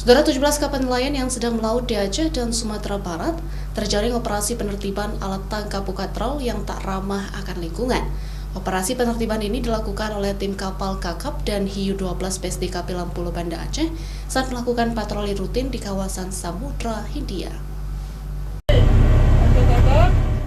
Saudara, 17 kapal nelayan yang sedang melaut di Aceh dan Sumatera Barat terjaring operasi penertiban alat tangkap pukat trawl yang tak ramah akan lingkungan. Operasi penertiban ini dilakukan oleh tim kapal Kakap dan Hiu 12 PSDKP Lampulo Banda Aceh saat melakukan patroli rutin di kawasan Samudra Hindia.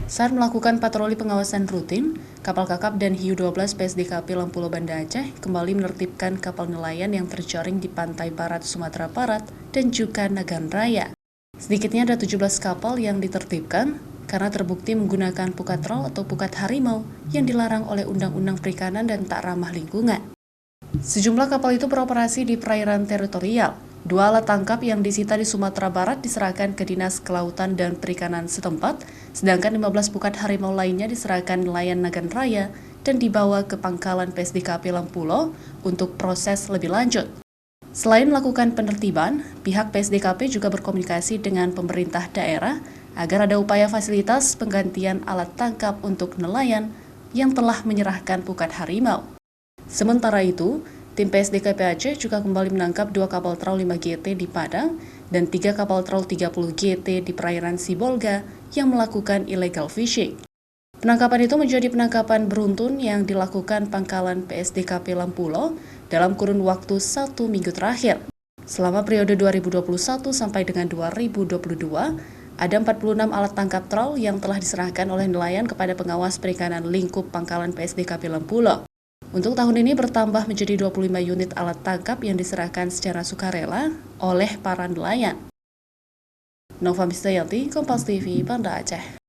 Saat melakukan patroli pengawasan rutin, kapal Kakap dan Hiu 12 PSDKP Lampulo Banda Aceh kembali menertibkan kapal nelayan yang terjaring di pantai barat Sumatera Barat dan juga Nagan Raya. Sedikitnya ada 17 kapal yang ditertibkan karena terbukti menggunakan pukat trawl atau pukat harimau yang dilarang oleh Undang-Undang Perikanan dan tak ramah lingkungan. Sejumlah kapal itu beroperasi di perairan teritorial. 2 alat tangkap yang disita di Sumatera Barat diserahkan ke Dinas Kelautan dan Perikanan setempat, sedangkan 15 pukat harimau lainnya diserahkan nelayan Nagan Raya dan dibawa ke pangkalan PSDKP Lampulo untuk proses lebih lanjut. Selain melakukan penertiban, pihak PSDKP juga berkomunikasi dengan pemerintah daerah agar ada upaya fasilitas penggantian alat tangkap untuk nelayan yang telah menyerahkan pukat harimau. Sementara itu, tim PSDKP Aceh juga kembali menangkap 2 kapal trawl 5 GT di Padang dan 3 kapal trawl 30 GT di perairan Sibolga yang melakukan illegal fishing. Penangkapan itu menjadi penangkapan beruntun yang dilakukan pangkalan PSDKP Lampulo dalam kurun waktu 1 minggu terakhir. Selama periode 2021 sampai dengan 2022, ada 46 alat tangkap trawl yang telah diserahkan oleh nelayan kepada pengawas perikanan lingkup pangkalan PSDKP Lampulo. Untuk tahun ini bertambah menjadi 25 unit alat tangkap yang diserahkan secara sukarela oleh para nelayan. Nova Mistayanti, Kompas TV, Banda Aceh.